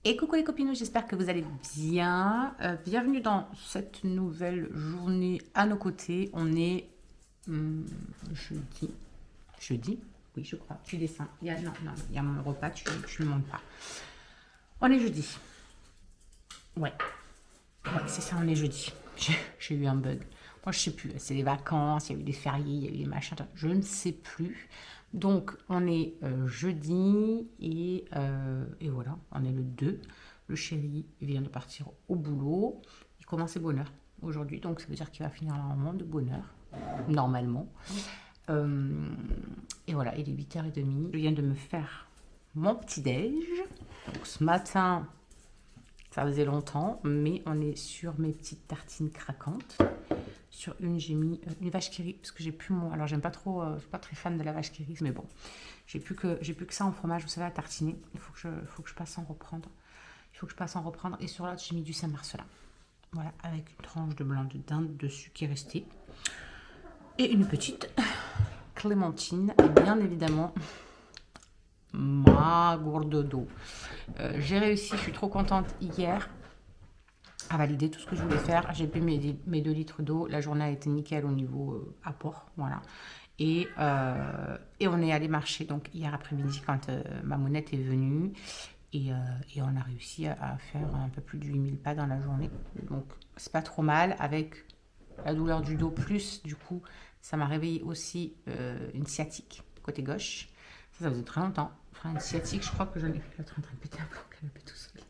Et coucou les copines, j'espère que vous allez bien. Bienvenue dans cette nouvelle journée à nos côtés. On est jeudi. Jeudi. Oui, je crois. Tu descends. Non, il y a mon repas, tu ne montes pas. On est jeudi. Ouais, c'est ça, on est jeudi. J'ai eu un bug. Moi, je sais plus. C'est les vacances, il y a eu des fériés, il y a eu des machins. Je ne sais plus. Donc, on est jeudi et voilà, on est le 2. Le chéri vient de partir au boulot. Il commence ses bonheurs aujourd'hui, donc ça veut dire qu'il va finir normalement de bonheur, normalement. Et voilà, il est 8h30. Je viens de me faire mon petit-déj. Donc, ce matin, ça faisait longtemps, mais on est sur mes petites tartines craquantes. Sur une, j'ai mis une vache qui rit, parce que j'ai plus mon... Alors, j'aime pas trop, je suis pas très fan de la vache qui rit, mais bon, j'ai plus que ça en fromage, vous savez, à tartiner. Il faut que je passe en reprendre. Et sur l'autre, j'ai mis du Saint-Marcelin. Voilà, avec une tranche de blanc de dinde dessus qui est restée. Et une petite clémentine, et bien évidemment, ma gourde d'eau. J'ai réussi, je suis trop contente hier à valider tout ce que je voulais faire. J'ai bu mes 2 litres d'eau. La journée a été nickel au niveau apport. Voilà. Et on est allé marcher donc hier après-midi quand ma mounette est venue. Et on a réussi à faire un peu plus de 8000 pas dans la journée. Donc c'est pas trop mal. Avec la douleur du dos plus, du coup, ça m'a réveillé aussi une sciatique côté gauche. Ça faisait très longtemps. Enfin, une sciatique, je crois que j'en ai fait l'autre en train de péter un plomb canapé tout seul.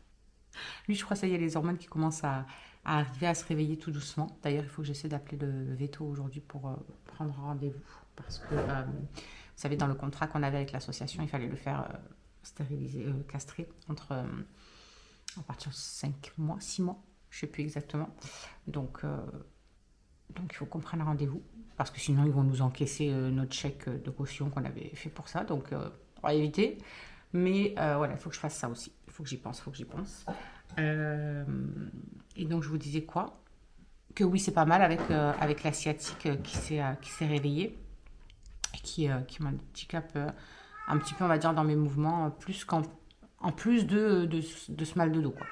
Lui, je crois que ça y est, les hormones qui commencent à arriver à se réveiller tout doucement. D'ailleurs, il faut que j'essaie d'appeler le veto aujourd'hui pour prendre rendez-vous. Parce que, vous savez, dans le contrat qu'on avait avec l'association, il fallait le faire stériliser, castrer à partir de 5 mois, 6 mois, je ne sais plus exactement. Donc, il faut qu'on prenne rendez-vous. Parce que sinon, ils vont nous encaisser notre chèque de caution qu'on avait fait pour ça. Donc, on va éviter. Mais voilà, il faut que je fasse ça aussi. Il faut que j'y pense. Et donc, je vous disais quoi? Que oui, c'est pas mal avec la sciatique qui s'est réveillée et qui m'handicape un petit peu, on va dire, dans mes mouvements, en plus de ce mal de dos, quoi.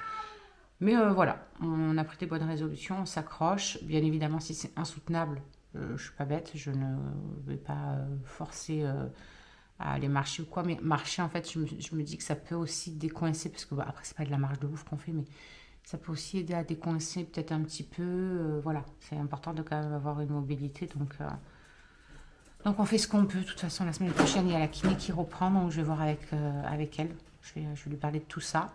Mais voilà, on a pris des bonnes résolutions, on s'accroche. Bien évidemment, si c'est insoutenable, je suis pas bête, je ne vais pas forcer à aller marcher ou quoi. Mais marcher, en fait, je me dis que ça peut aussi décoincer, parce que bah, après, c'est pas de la marche de ouf qu'on fait, mais ça peut aussi aider à décoincer peut-être un petit peu. Voilà, c'est important de quand même avoir une mobilité. Donc on fait ce qu'on peut. De toute façon, la semaine prochaine, il y a la kiné qui reprend, donc je vais voir avec elle. Je vais lui parler de tout ça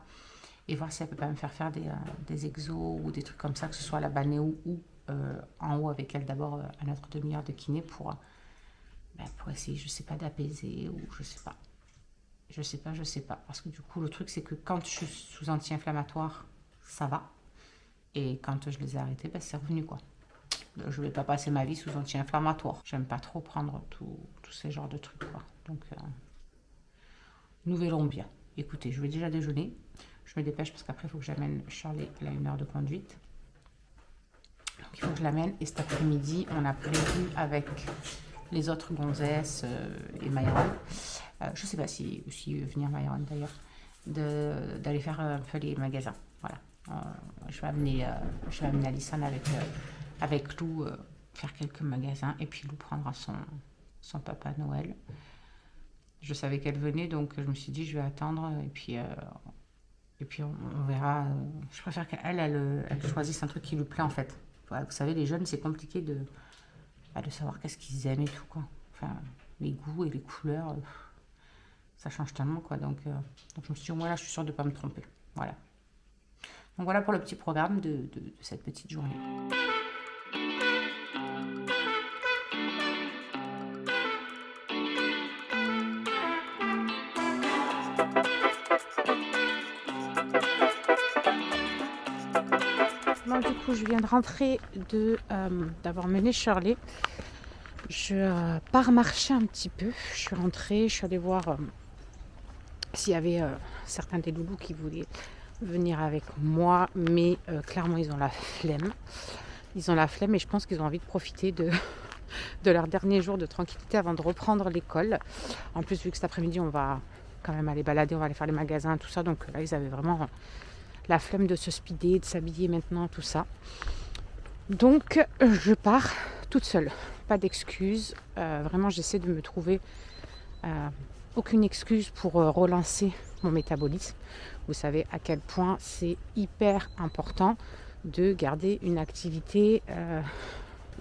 et voir si elle peut pas me faire des exos ou des trucs comme ça, que ce soit à la balnéo ou en haut avec elle d'abord à notre demi-heure de kiné pour essayer, je sais pas, d'apaiser ou je sais pas. Je sais pas. Parce que du coup, le truc, c'est que quand je suis sous anti-inflammatoire, ça va. Et quand je les ai arrêtés, c'est revenu, quoi. Je vais pas passer ma vie sous anti-inflammatoire. J'aime pas trop prendre tous ces genres de trucs, quoi. Donc, nous verrons bien. Écoutez, je vais déjà déjeuner. Je me dépêche parce qu'après, il faut que j'amène Shirley. Elle a 1 heure de conduite. Donc, il faut que je l'amène. Et cet après-midi, on a prévu avec les autres gonzesses et Myron. Je sais pas si venir Myron d'ailleurs. D'aller faire un peu les magasins. Voilà. Je vais amener Alison avec Lou faire quelques magasins. Et puis Lou prendra son papa Noël. Je savais qu'elle venait, donc je me suis dit je vais attendre et puis on verra. Je préfère qu'elle choisisse un truc qui lui plaît en fait. Voilà, vous savez, les jeunes, c'est compliqué de savoir qu'est-ce qu'ils aiment et tout, quoi. Enfin, les goûts et les couleurs, ça change tellement, quoi. Donc je me suis dit, au moins là, je suis sûre de ne pas me tromper. Voilà. Donc voilà pour le petit programme de cette petite journée. Donc du coup, je viens de rentrer d'avoir mené Shirley. Je pars marcher un petit peu. Je suis rentrée, je suis allée voir s'il y avait certains des loulous qui voulaient venir avec moi, mais clairement ils ont la flemme. Et je pense qu'ils ont envie de profiter de leur dernier jour de tranquillité avant de reprendre l'école. En plus, vu que cet après-midi on va quand même aller balader, on va aller faire les magasins, tout ça. Donc là, ils avaient vraiment la flemme de se speeder, de s'habiller maintenant, tout ça. Donc je pars toute seule, pas d'excuses. Vraiment, j'essaie de me trouver aucune excuse pour relancer mon métabolisme. Vous savez à quel point c'est hyper important de garder une activité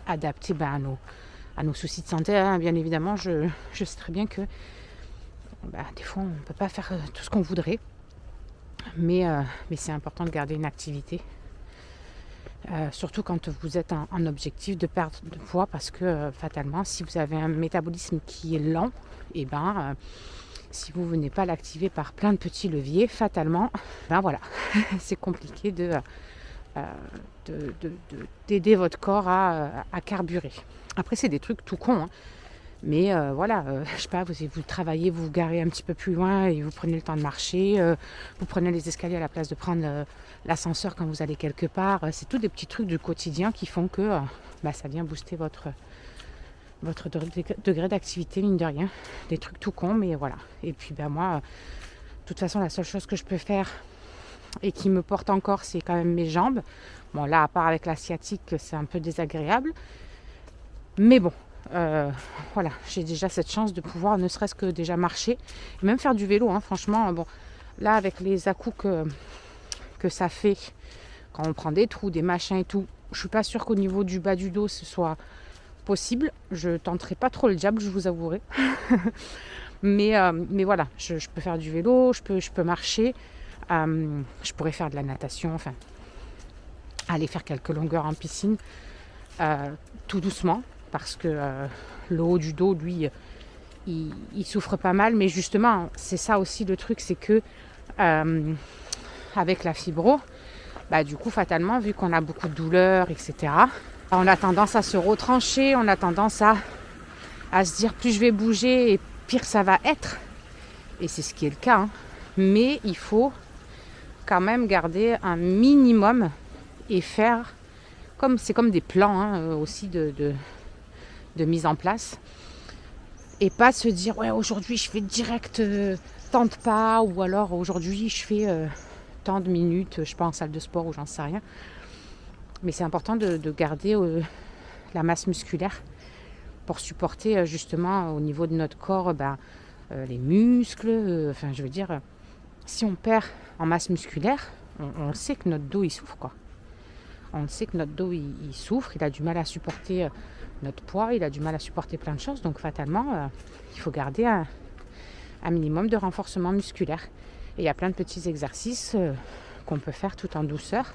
adaptée à nos soucis de santé. Hein. Bien évidemment, je sais très bien que des fois, on ne peut pas faire tout ce qu'on voudrait. Mais c'est important de garder une activité. Surtout quand vous êtes en objectif de perdre de poids, parce que fatalement, si vous avez un métabolisme qui est lent, si vous ne venez pas l'activer par plein de petits leviers, fatalement, voilà, c'est compliqué d'aider votre corps à carburer. Après, c'est des trucs tout cons, hein. Mais je sais pas, vous travaillez, vous vous garez un petit peu plus loin et vous prenez le temps de marcher, vous prenez les escaliers à la place de prendre l'ascenseur quand vous allez quelque part. C'est tous des petits trucs du quotidien qui font que ça vient booster votre degré d'activité, mine de rien. Des trucs tout cons, mais voilà. Et puis moi, de toute façon, la seule chose que je peux faire et qui me porte encore, c'est quand même mes jambes. Bon, là, à part avec la sciatique, c'est un peu désagréable. Mais bon, voilà, j'ai déjà cette chance de pouvoir ne serait-ce que déjà marcher et même faire du vélo, hein, franchement. Bon, là, avec les à-coups que ça fait quand on prend des trous, des machins et tout, je suis pas sûre qu'au niveau du bas du dos ce soit possible. Je tenterai pas trop le diable, je vous avouerai. mais voilà, je peux faire du vélo, je peux marcher, je pourrais faire de la natation, enfin aller faire quelques longueurs en piscine, tout doucement, parce que le haut du dos, lui, il souffre pas mal. Mais justement, c'est ça aussi le truc, c'est que avec la fibro, du coup, fatalement, vu qu'on a beaucoup de douleurs, etc., on a tendance à se retrancher, on a tendance à se dire plus je vais bouger et pire ça va être. Et c'est ce qui est le cas, hein. Mais il faut quand même garder un minimum et faire c'est comme des plans, hein, aussi de mise en place, et pas se dire ouais, aujourd'hui je fais direct tant de pas, ou alors aujourd'hui je fais tant de minutes, je sais pas, en salle de sport ou j'en sais rien. Mais c'est important de garder la masse musculaire pour supporter justement au niveau de notre corps les muscles. Je veux dire, si on perd en masse musculaire, on sait que notre dos il souffre, quoi. On sait que notre dos il souffre, il a du mal à supporter notre poids, il a du mal à supporter plein de choses. Donc fatalement, il faut garder un minimum de renforcement musculaire. Et il y a plein de petits exercices qu'on peut faire tout en douceur,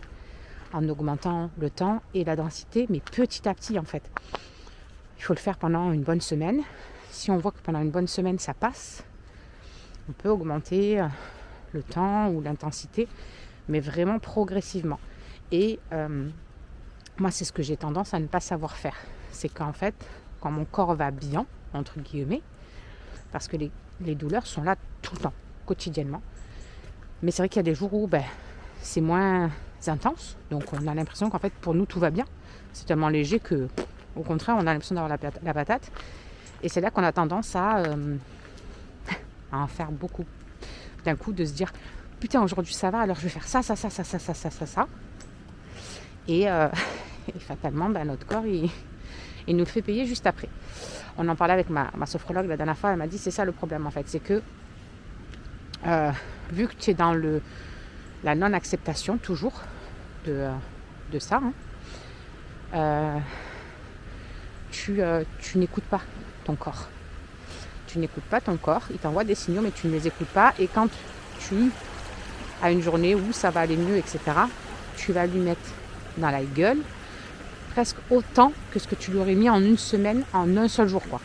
en augmentant le temps et la densité, mais petit à petit en fait. Il faut le faire pendant une bonne semaine. Si on voit que pendant une bonne semaine ça passe, on peut augmenter le temps ou l'intensité, mais vraiment progressivement. Et moi, c'est ce que j'ai tendance à ne pas savoir faire. C'est qu'en fait, quand mon corps va bien, entre guillemets, parce que les douleurs sont là tout le temps, quotidiennement. Mais c'est vrai qu'il y a des jours où c'est moins intense. Donc on a l'impression qu'en fait, pour nous, tout va bien. C'est tellement léger que, au contraire, on a l'impression d'avoir la patate. Et c'est là qu'on a tendance à en faire beaucoup. D'un coup, de se dire, putain, aujourd'hui ça va, alors je vais faire ça. Et fatalement, notre corps, il nous le fait payer juste après. On en parlait avec ma sophrologue la dernière fois, elle m'a dit, c'est ça le problème en fait, c'est que vu que tu es dans la non-acceptation toujours de ça, tu n'écoutes pas ton corps. Tu n'écoutes pas ton corps, il t'envoie des signaux mais tu ne les écoutes pas, et quand tu as une journée où ça va aller mieux, etc., tu vas lui mettre dans la gueule presque autant que ce que tu lui aurais mis en une semaine, en un seul jour, quoi.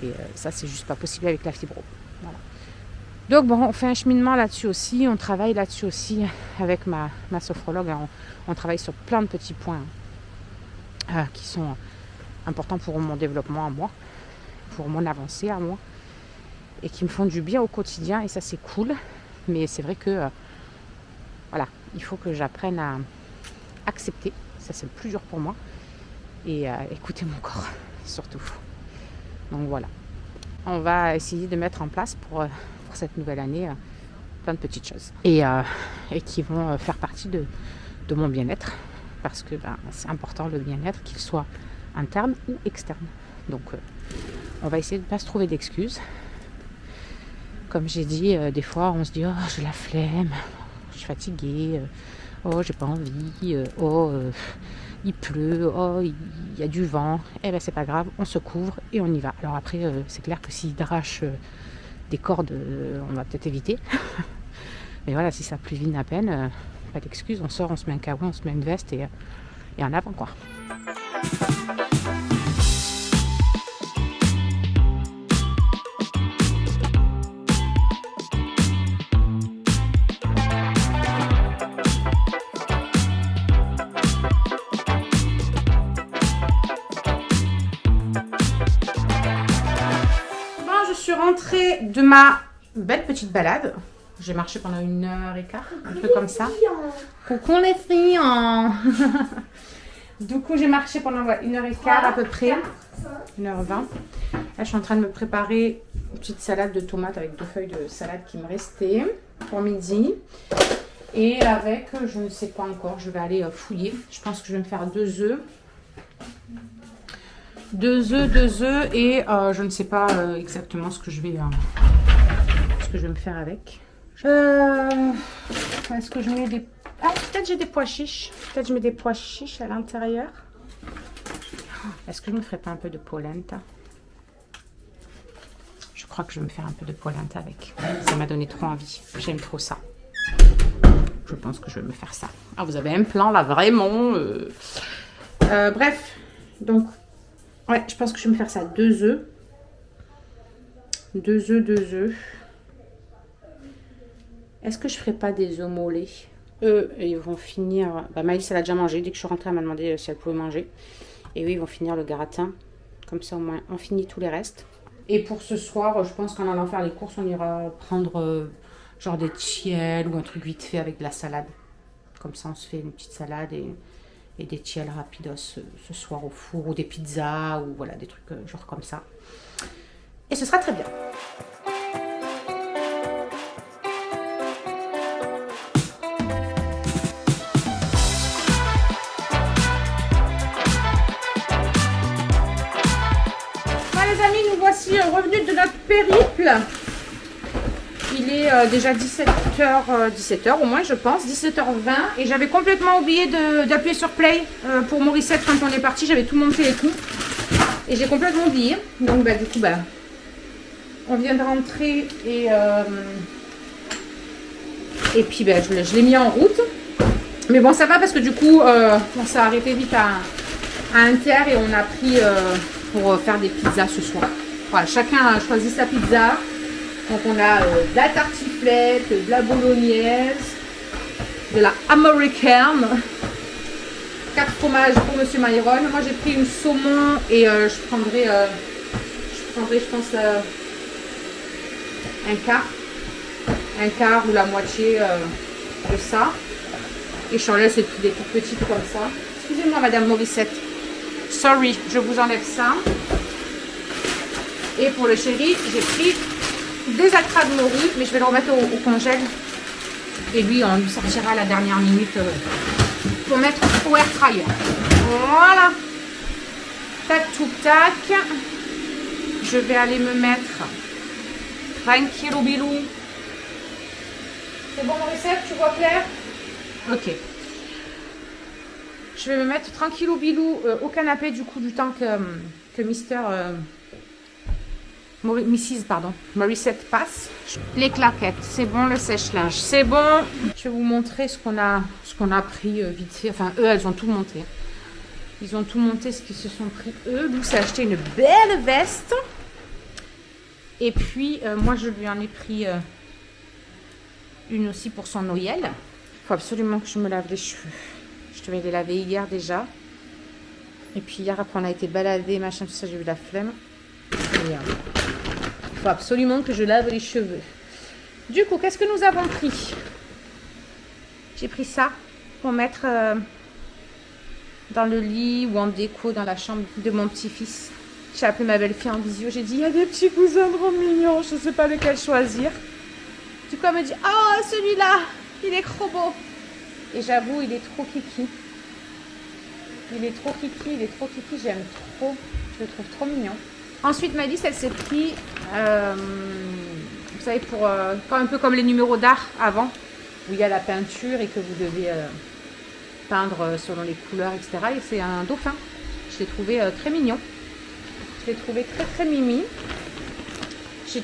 Et ça, c'est juste pas possible avec la fibro. Voilà. Donc bon, on fait un cheminement là-dessus aussi, on travaille là-dessus aussi avec ma sophrologue. On travaille sur plein de petits points qui sont importants pour mon développement à moi, pour mon avancée à moi, et qui me font du bien au quotidien, et ça c'est cool. Mais c'est vrai que voilà, il faut que j'apprenne à accepter, ça c'est le plus dur pour moi, et écouter mon corps surtout. Donc voilà, on va essayer de mettre en place pour pour cette nouvelle année plein de petites choses. Et qui vont faire partie de mon bien-être. Parce que c'est important le bien-être, qu'il soit interne ou externe. Donc on va essayer de ne pas se trouver d'excuses. Comme j'ai dit, des fois on se dit « Oh, j'ai la flemme, je suis fatiguée, oh, j'ai pas envie, il pleut, oh, il y a du vent. » Eh bien c'est pas grave, on se couvre et on y va. Alors après, c'est clair que s'il drache des cordes, on va peut-être éviter. Mais voilà, si ça pluvine à peine, pas d'excuse, on sort, on se met un caouet, on se met une veste et en avant quoi. Je suis rentrée de ma belle petite balade. J'ai marché pendant 1h15, un truc comme ça. Coucou les filles. Du coup, j'ai marché pendant 1h15 à peu près, 1h20. Là, je suis en train de me préparer une petite salade de tomates avec 2 feuilles de salade qui me restaient pour midi. Et avec, je ne sais pas encore, je vais aller fouiller. Je pense que je vais me faire 2 œufs. 2 œufs et je ne sais pas exactement ce que je vais me faire avec. Est-ce que je mets des... Ah, peut-être j'ai des pois chiches. Peut-être je mets des pois chiches à l'intérieur. Est-ce que je me ferais pas un peu de polenta? Je crois que je vais me faire un peu de polenta avec. Ça m'a donné trop envie. J'aime trop ça. Je pense que je vais me faire ça. Ah, vous avez un plan là, vraiment. Bref, donc... Ouais, je pense que je vais me faire ça. 2 œufs. 2 œufs. Est-ce que je ferai pas des œufs mollets? Eux, ils vont finir... Maïs, elle a déjà mangé. Dès que je suis rentrée, elle m'a demandé si elle pouvait manger. Et eux, ils vont finir le gratin. Comme ça, au moins, on finit tous les restes. Et pour ce soir, je pense qu'en allant faire les courses, on ira prendre genre des tiels ou un truc vite fait avec de la salade. Comme ça, on se fait une petite salade et des tiels rapidos ce soir au four, ou des pizzas, ou voilà, des trucs genre comme ça. Et ce sera très bien. Bon les amis, nous voici revenus de notre périple. Il est déjà 17h au moins, je pense, 17h20. Et j'avais complètement oublié d'appuyer sur play pour Morissette quand on est parti. J'avais tout monté et tout. Et j'ai complètement oublié. Donc, du coup, on vient de rentrer et puis, je l'ai mis en route. Mais bon, ça va parce que du coup, on s'est arrêté vite à Inter et on a pris pour faire des pizzas ce soir. Voilà, chacun a choisi sa pizza. Donc on a de la tartiflette, de la bolognaise, de la américaine, 4 fromages pour Monsieur Myron. Moi j'ai pris une saumon et je prendrai je pense un quart ou la moitié de ça. Et je laisse des toutes petites comme ça. Excusez-moi Madame Morissette. Sorry, je vous enlève ça. Et pour le chéri, j'ai pris des acras de morue, mais je vais le remettre au congèle. Et lui, on lui sortira à la dernière minute pour mettre au air fryer. Voilà. Tac, tout, tac. Je vais aller me mettre tranquillou bilou. C'est bon, Morissette, tu vois clair? Ok. Je vais me mettre tranquillou bilou au canapé du coup du temps que Mrs. Morissette passe. Les claquettes, c'est bon, le sèche-linge, c'est bon. Je vais vous montrer ce qu'on a pris vite fait. Enfin, eux, elles ont tout monté. Ils ont tout monté ce qu'ils se sont pris eux. Lou s'est acheté une belle veste. Et puis, moi, je lui en ai pris une aussi pour son Noël. Il faut absolument que je me lave les cheveux. Je devais les laver hier déjà. Et puis hier, après, on a été balader, machin, tout ça, j'ai eu la flemme. Et il faut absolument que je lave les cheveux. Du coup, qu'est-ce que nous avons pris? J'ai pris ça pour mettre dans le lit ou en déco dans la chambre de mon petit-fils. J'ai appelé ma belle-fille en visio. J'ai dit, il y a des petits cousins trop mignons. Je ne sais pas lequel choisir. Du coup, elle me dit, oh, celui-là, il est trop beau. Et j'avoue, il est trop kiki. Il est trop kiki, il est trop kiki, j'aime trop. Je le trouve trop mignon. Ensuite, Maëlys, elle s'est pris, vous savez, pour un peu comme les numéros d'art avant, où il y a la peinture et que vous devez peindre selon les couleurs, etc. Et c'est un dauphin. Je l'ai trouvé très mignon. Je l'ai trouvé très très mimi.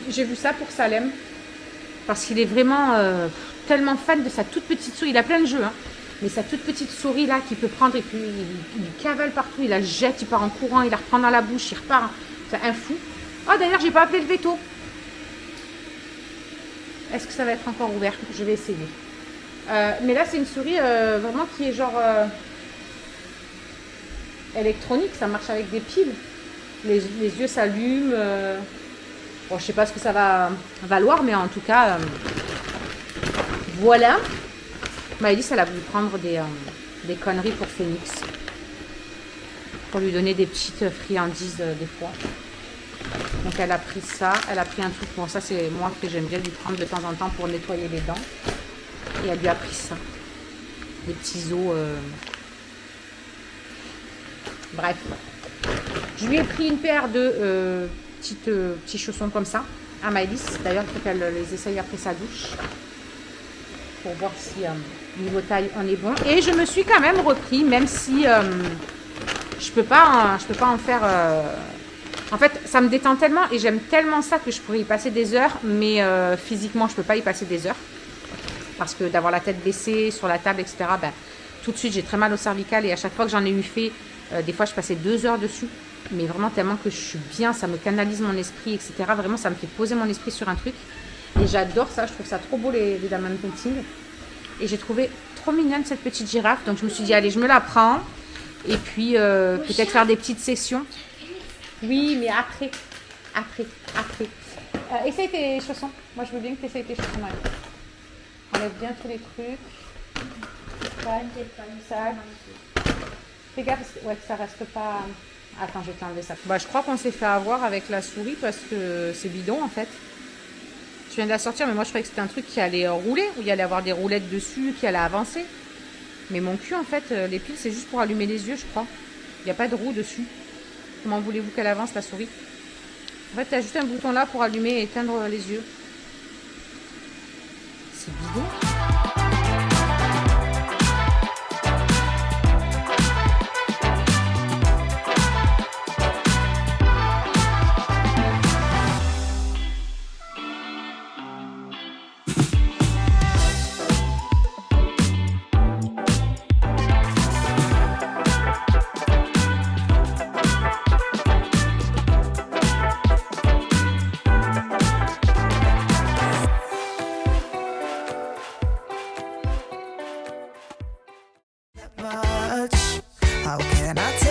J'ai vu ça pour Salem. Parce qu'il est vraiment tellement fan de sa toute petite souris. Il a plein de jeux, hein. Mais sa toute petite souris là qu'il peut prendre et puis il cavale partout, il la jette, il part en courant, il la reprend dans la bouche, il repart. C'est un fou. Oh d'ailleurs, j'ai pas appelé le veto. Est-ce que ça va être encore ouvert? Je vais essayer. Mais là, c'est une souris vraiment qui est genre électronique. Ça marche avec des piles. Les yeux s'allument. Bon, je sais pas ce que ça va valoir, mais en tout cas, voilà. Maëlys, elle a voulu prendre des conneries pour Phoenix. Pour lui donner des petites friandises des fois. Donc elle a pris ça. Elle a pris un truc. Bon, ça c'est moi que j'aime bien lui prendre de temps en temps pour nettoyer les dents. Et elle lui a pris ça. Des petits os. Bref. Je lui ai pris une paire de petits chaussons comme ça à Maëlys. D'ailleurs, il faut qu'elle les essaye après sa douche. Pour voir si niveau taille on est bon. Et je me suis quand même repris, même si je peux pas en faire. En fait, ça me détend tellement et j'aime tellement ça que je pourrais y passer des heures, mais physiquement, je peux pas y passer des heures parce que d'avoir la tête baissée sur la table, etc. Ben, tout de suite, j'ai très mal au cervical et à chaque fois que j'en ai eu fait, des fois, je passais 2 heures dessus. Mais vraiment tellement que je suis bien, ça me canalise mon esprit, etc. Vraiment, ça me fait poser mon esprit sur un truc. Et j'adore ça, je trouve ça trop beau les diamond painting. Et j'ai trouvé trop mignonne cette petite girafe. Donc je me suis dit, allez, je me la prends. Et puis peut-être faire des petites sessions. Oui, mais après. Essaye tes chaussons. Moi, je veux bien que tu essayes tes chaussons. Enlève bien tous les trucs. Sac. Fais gaffe, ouais, que ça reste pas... Attends, je vais t'enlever ça. Bah, je crois qu'on s'est fait avoir avec la souris parce que c'est bidon en fait. Je viens de la sortir, mais moi je croyais que c'était un truc qui allait rouler, où il y allait avoir des roulettes dessus, qui allait avancer. Mais mon cul, en fait, les piles, c'est juste pour allumer les yeux, je crois. Il n'y a pas de roue dessus. Comment voulez-vous qu'elle avance, la souris? En fait, il y a juste un bouton là pour allumer et éteindre les yeux. C'est bidon. How can I